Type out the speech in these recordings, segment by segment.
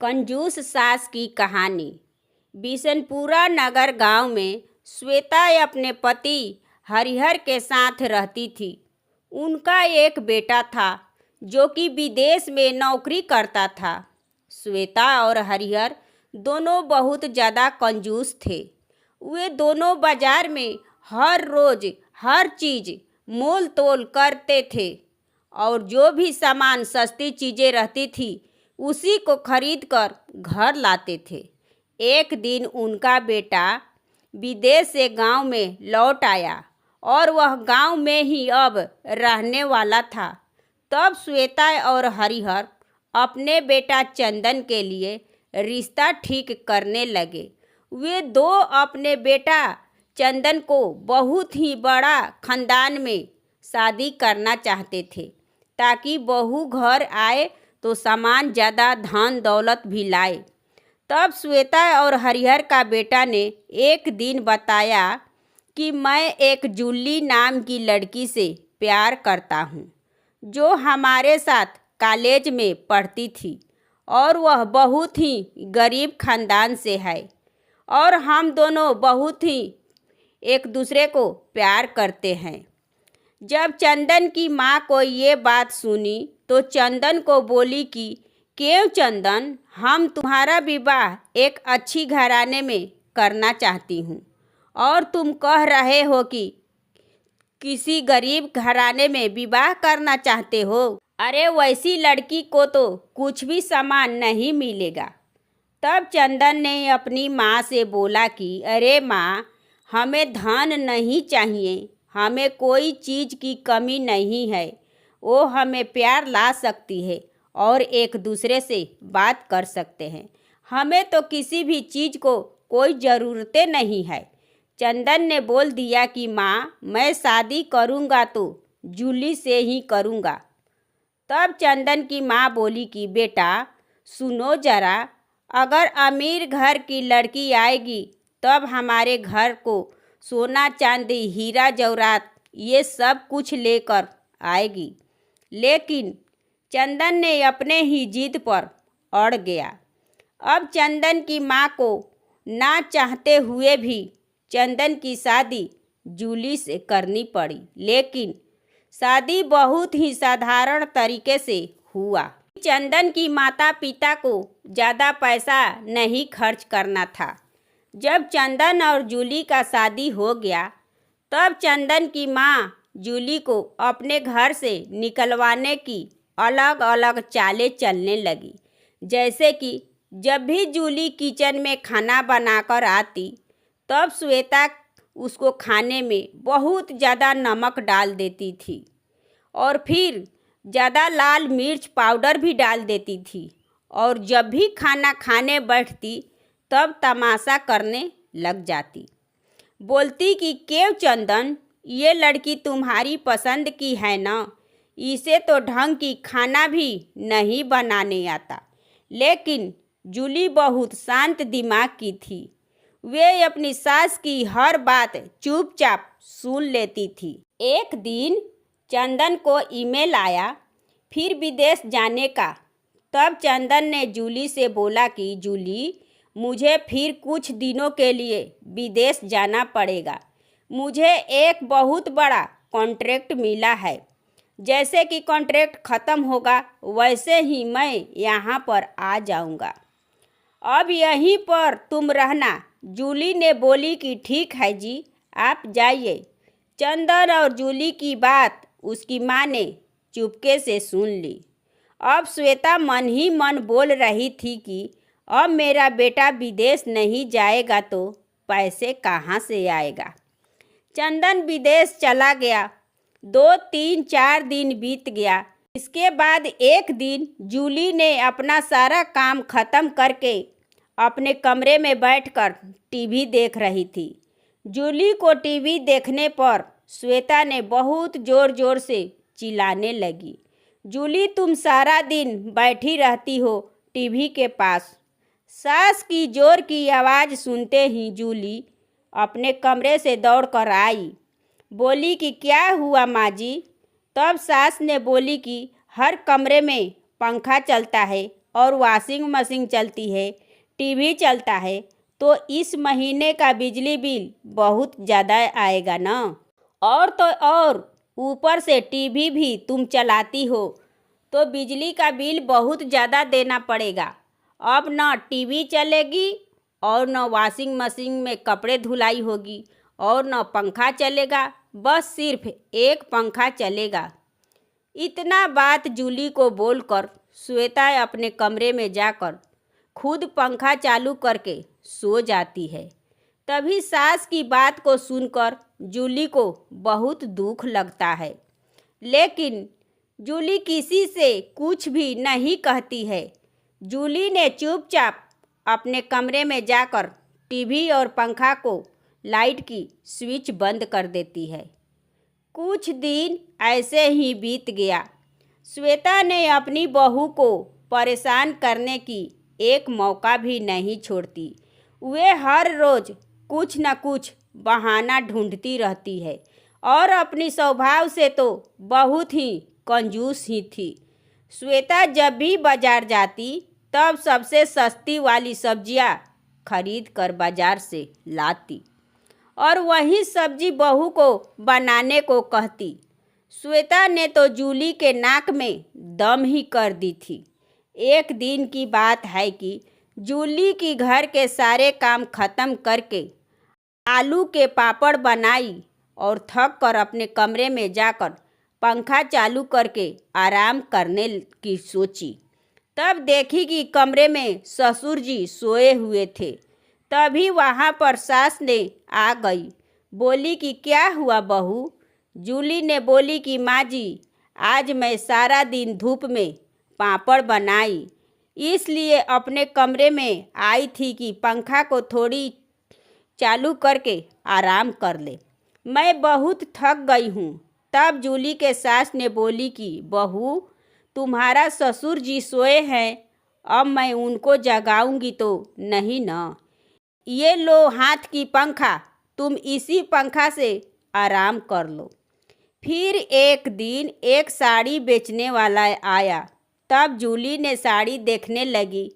कंजूस सास की कहानी। बिशनपुरा नगर गांव में श्वेता अपने पति हरिहर के साथ रहती थी। उनका एक बेटा था जो कि विदेश में नौकरी करता था। श्वेता और हरिहर दोनों बहुत ज़्यादा कंजूस थे। वे दोनों बाजार में हर रोज़ हर चीज़ मोल तोल करते थे और जो भी सामान सस्ती चीज़ें रहती थी उसी को खरीद कर घर लाते थे। एक दिन उनका बेटा विदेश से गांव में लौट आया और वह गांव में ही अब रहने वाला था। तब श्वेता और हरिहर अपने बेटा चंदन के लिए रिश्ता ठीक करने लगे। वे दो अपने बेटा चंदन को बहुत ही बड़ा खानदान में शादी करना चाहते थे ताकि बहू घर आए तो सामान ज़्यादा धन दौलत भी लाए। तब श्वेता और हरिहर का बेटा ने एक दिन बताया कि मैं एक जूली नाम की लड़की से प्यार करता हूँ जो हमारे साथ कॉलेज में पढ़ती थी और वह बहुत ही गरीब खानदान से है और हम दोनों बहुत ही एक दूसरे को प्यार करते हैं। जब चंदन की माँ को ये बात सुनी तो चंदन को बोली कि क्यों चंदन, हम तुम्हारा विवाह एक अच्छी घराने में करना चाहती हूँ और तुम कह रहे हो कि किसी गरीब घराने में विवाह करना चाहते हो। अरे वैसी लड़की को तो कुछ भी सामान नहीं मिलेगा। तब चंदन ने अपनी माँ से बोला कि अरे माँ, हमें धन नहीं चाहिए, हमें कोई चीज़ की कमी नहीं है। वो हमें प्यार ला सकती है और एक दूसरे से बात कर सकते हैं। हमें तो किसी भी चीज़ को कोई ज़रूरतें नहीं है। चंदन ने बोल दिया कि माँ, मैं शादी करूँगा तो जूली से ही करूँगा। तब चंदन की माँ बोली कि बेटा सुनो ज़रा, अगर अमीर घर की लड़की आएगी तब हमारे घर को सोना चांदी हीरा जवाहरात ये सब कुछ लेकर आएगी। लेकिन चंदन ने अपने ही जिद पर अड़ गया। अब चंदन की माँ को ना चाहते हुए भी चंदन की शादी जूली से करनी पड़ी, लेकिन शादी बहुत ही साधारण तरीके से हुआ। चंदन की माता पिता को ज़्यादा पैसा नहीं खर्च करना था। जब चंदन और जूली का शादी हो गया तब चंदन की माँ जूली को अपने घर से निकलवाने की अलग अलग चालें चलने लगी। जैसे कि जब भी जूली किचन में खाना बनाकर आती तब श्वेता उसको खाने में बहुत ज़्यादा नमक डाल देती थी और फिर ज़्यादा लाल मिर्च पाउडर भी डाल देती थी और जब भी खाना खाने बैठती तब तमाशा करने लग जाती। बोलती कि क्यों चंदन, ये लड़की तुम्हारी पसंद की है ना, इसे तो ढंग की खाना भी नहीं बनाने आता। लेकिन जूली बहुत शांत दिमाग की थी। वे अपनी सास की हर बात चुपचाप सुन लेती थी। एक दिन चंदन को ईमेल आया फिर विदेश जाने का। तब चंदन ने जूली से बोला कि जूली, मुझे फिर कुछ दिनों के लिए विदेश जाना पड़ेगा। मुझे एक बहुत बड़ा कॉन्ट्रैक्ट मिला है। जैसे कि कॉन्ट्रैक्ट ख़त्म होगा वैसे ही मैं यहाँ पर आ जाऊँगा। अब यहीं पर तुम रहना। जूली ने बोली कि ठीक है जी, आप जाइए। चंदन और जूली की बात उसकी माँ ने चुपके से सुन ली। अब श्वेता मन ही मन बोल रही थी कि अब मेरा बेटा विदेश नहीं जाएगा तो पैसे कहाँ से आएगा। चंदन विदेश चला गया। 2-3-4 दिन बीत गया। इसके बाद एक दिन जूली ने अपना सारा काम ख़त्म करके अपने कमरे में बैठकर टीवी देख रही थी। जूली को टीवी देखने पर श्वेता ने बहुत ज़ोर ज़ोर से चिल्लाने लगी, जूली, तुम सारा दिन बैठी रहती हो टीवी के पास। सास की जोर की आवाज़ सुनते ही जूली अपने कमरे से दौड़कर आई। बोली कि क्या हुआ माँ जी। तब सास ने बोली कि हर कमरे में पंखा चलता है और वॉशिंग मशीन चलती है, टीवी चलता है, तो इस महीने का बिजली बिल बहुत ज़्यादा आएगा ना। और तो और ऊपर से टीवी भी तुम चलाती हो तो बिजली का बिल बहुत ज़्यादा देना पड़ेगा। अब न टीवी चलेगी और न वॉशिंग मशीन में कपड़े धुलाई होगी और न पंखा चलेगा, बस सिर्फ एक पंखा चलेगा। इतना बात जूली को बोलकर श्वेता अपने कमरे में जाकर खुद पंखा चालू करके सो जाती है। तभी सास की बात को सुनकर जूली को बहुत दुख लगता है, लेकिन जूली किसी से कुछ भी नहीं कहती है। जूली ने चुपचाप अपने कमरे में जाकर टीवी और पंखा को लाइट की स्विच बंद कर देती है। कुछ दिन ऐसे ही बीत गया। श्वेता ने अपनी बहू को परेशान करने की एक मौका भी नहीं छोड़ती। वे हर रोज़ कुछ न कुछ बहाना ढूंढती रहती है और अपनी स्वभाव से तो बहुत ही कंजूस ही थी। श्वेता जब भी बाजार जाती तब सबसे सस्ती वाली सब्जियां खरीद कर बाजार से लाती और वही सब्जी बहू को बनाने को कहती। श्वेता ने तो जूली के नाक में दम ही कर दी थी। एक दिन की बात है कि जूली की घर के सारे काम खत्म करके आलू के पापड़ बनाई और थक कर अपने कमरे में जाकर पंखा चालू करके आराम करने की सोची। तब देखी कि कमरे में ससुर जी सोए हुए थे। तभी वहाँ पर सास ने आ गई। बोली कि क्या हुआ बहू? जूली ने बोली कि माँ जी, आज मैं सारा दिन धूप में पापड़ बनाई, इसलिए अपने कमरे में आई थी कि पंखा को थोड़ी चालू करके आराम कर ले। मैं बहुत थक गई हूँ। तब जूली के सास ने बोली कि बहू, तुम्हारा ससुर जी सोए हैं, अब मैं उनको जगाऊंगी तो नहीं ना। ये लो हाथ की पंखा, तुम इसी पंखा से आराम कर लो। फिर एक दिन एक साड़ी बेचने वाला आया। तब जूली ने साड़ी देखने लगी।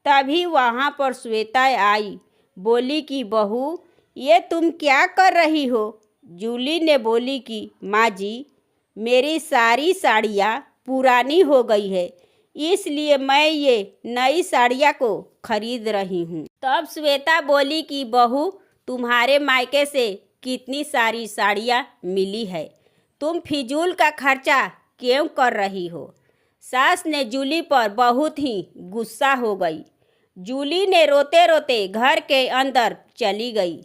तभी वहाँ पर श्वेता आई। बोली कि बहू, ये तुम क्या कर रही हो? जूली ने बोली कि माँ जी, मेरी सारी साड़ियाँ पुरानी हो गई है, इसलिए मैं ये नई साड़ियाँ को खरीद रही हूँ। तब श्वेता बोली कि बहू, तुम्हारे मायके से कितनी सारी साड़ियाँ मिली है, तुम फिजूल का खर्चा क्यों कर रही हो? सास ने जूली पर बहुत ही गुस्सा हो गई। जूली ने रोते रोते घर के अंदर चली गई।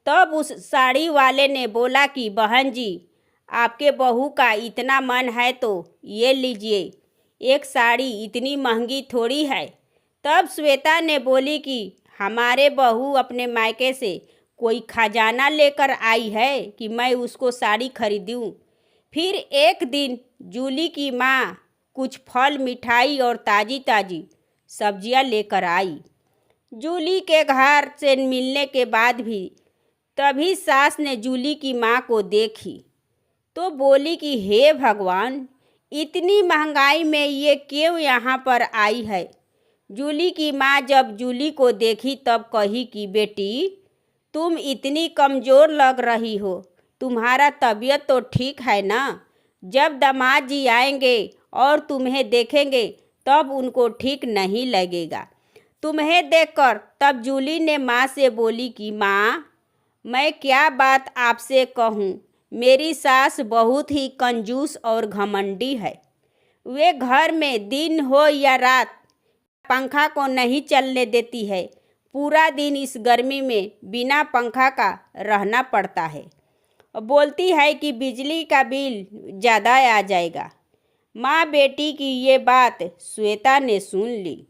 तब उस साड़ी वाले ने बोला कि बहन जी, आपके बहू का इतना मन है तो ये लीजिए, एक साड़ी इतनी महंगी थोड़ी है। तब श्वेता ने बोली कि हमारे बहू अपने मायके से कोई खजाना लेकर आई है कि मैं उसको साड़ी खरीदूं। फिर एक दिन जूली की माँ कुछ फल, मिठाई और ताज़ी ताज़ी सब्जियां लेकर आई। जूली के घर से मिलने के बाद भी तभी सास ने जूली की माँ को देखी तो बोली कि हे भगवान, इतनी महंगाई में ये क्यों यहाँ पर आई है? जूली की माँ जब जूली को देखी तब कही कि बेटी, तुम इतनी कमज़ोर लग रही हो, तुम्हारा तबीयत तो ठीक है ना? जब दामाद जी आएंगे और तुम्हें देखेंगे तब उनको ठीक नहीं लगेगा तुम्हें देखकर। तब जूली ने माँ से बोली कि माँ, मैं क्या बात आपसे कहूँ, मेरी सास बहुत ही कंजूस और घमंडी है। वे घर में दिन हो या रात पंखा को नहीं चलने देती है। पूरा दिन इस गर्मी में बिना पंखा का रहना पड़ता है। बोलती है कि बिजली का बिल ज़्यादा आ जाएगा। माँ बेटी की ये बात श्वेता ने सुन ली।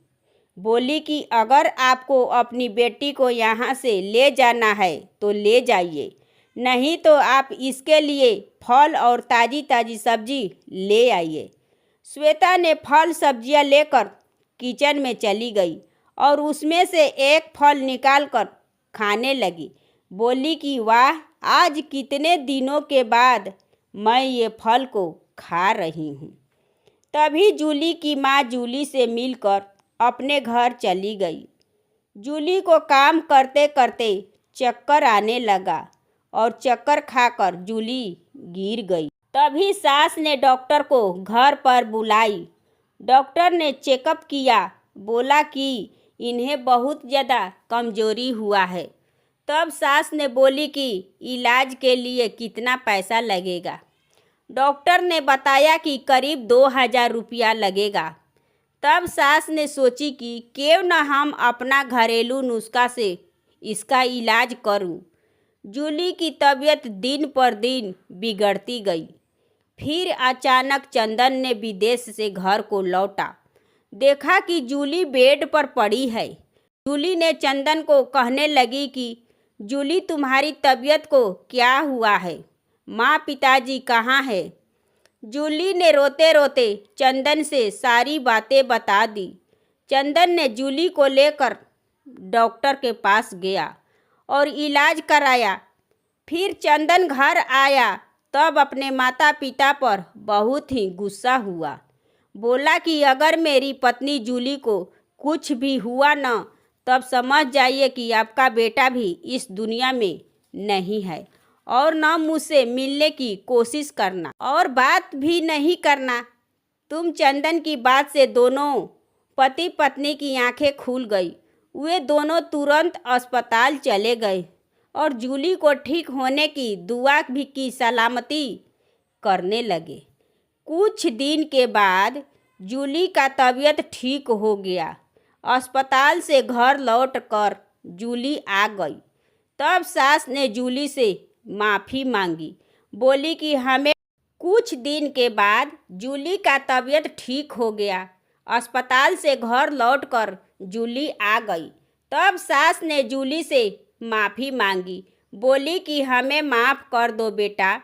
बोली कि अगर आपको अपनी बेटी को यहाँ से ले जाना है तो ले जाइए, नहीं तो आप इसके लिए फल और ताज़ी ताज़ी सब्जी ले आइए। श्वेता ने फल सब्जियाँ लेकर किचन में चली गई और उसमें से एक फल निकालकर खाने लगी। बोली कि वाह, आज कितने दिनों के बाद मैं ये फल को खा रही हूँ। तभी जूली की माँ जूली से मिलकर अपने घर चली गई। जूली को काम करते करते चक्कर आने लगा और चक्कर खाकर जूली गिर गई। तभी सास ने डॉक्टर को घर पर बुलाई। डॉक्टर ने चेकअप किया, बोला कि इन्हें बहुत ज़्यादा कमजोरी हुआ है। तब सास ने बोली कि इलाज के लिए कितना पैसा लगेगा। डॉक्टर ने बताया कि करीब 2000 रुपया लगेगा। तब सास ने सोची कि क्यों न हम अपना घरेलू नुस्खा से इसका इलाज करूं। जूली की तबीयत दिन पर दिन बिगड़ती गई। फिर अचानक चंदन ने विदेश से घर को लौटा। देखा कि जूली बेड पर पड़ी है। जूली ने चंदन को कहने लगी कि जूली, तुम्हारी तबीयत को क्या हुआ है? माँ पिताजी कहाँ है? जूली ने रोते रोते चंदन से सारी बातें बता दी। चंदन ने जूली को लेकर डॉक्टर के पास गया और इलाज कराया। फिर चंदन घर आया तब अपने माता पिता पर बहुत ही गुस्सा हुआ। बोला कि अगर मेरी पत्नी जूली को कुछ भी हुआ न, तब समझ जाइए कि आपका बेटा भी इस दुनिया में नहीं है और न मुझसे मिलने की कोशिश करना और बात भी नहीं करना। तुम चंदन की बात से दोनों पति पत्नी की आंखें खुल गई। वे दोनों तुरंत अस्पताल चले गए और जूली को ठीक होने की दुआ भी की सलामती करने लगे। कुछ दिन के बाद जूली का तबीयत ठीक हो गया। अस्पताल से घर लौटकर जूली आ गई। तब सास ने जूली से माफ़ी मांगी। बोली कि हमें कुछ दिन के बाद जूली का तबीयत ठीक हो गया। अस्पताल से घर लौटकर जूली आ गई। तब सास ने जूली से माफ़ी मांगी। बोली कि हमें माफ़ कर दो बेटा,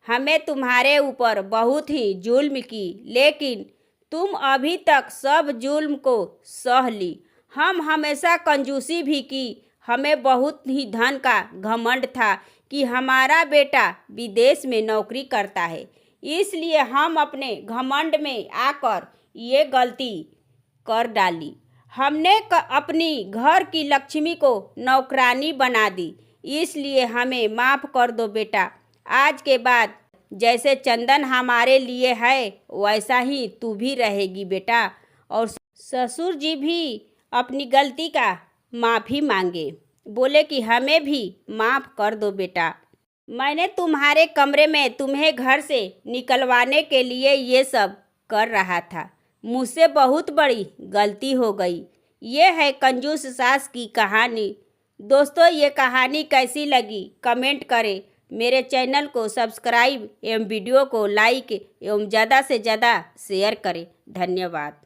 हमें तुम्हारे ऊपर बहुत ही जुल्म की, लेकिन तुम अभी तक सब जुल्म को सह ली। हम हमेशा कंजूसी भी की। हमें बहुत ही धन का घमंड था कि हमारा बेटा विदेश में नौकरी करता है, इसलिए हम अपने घमंड में आकर ये गलती कर डाली। हमने अपनी घर की लक्ष्मी को नौकरानी बना दी, इसलिए हमें माफ़ कर दो बेटा। आज के बाद जैसे चंदन हमारे लिए है वैसा ही तू भी रहेगी बेटा। और ससुर जी भी अपनी गलती का माफ़ी मांगे। बोले कि हमें भी माफ़ कर दो बेटा। मैंने तुम्हारे कमरे में तुम्हें घर से निकलवाने के लिए ये सब कर रहा था। मुझसे बहुत बड़ी गलती हो गई। ये है कंजूस सास की कहानी। दोस्तों, ये कहानी कैसी लगी कमेंट करें। मेरे चैनल को सब्सक्राइब एवं वीडियो को लाइक एवं ज़्यादा से ज़्यादा शेयर करें। धन्यवाद।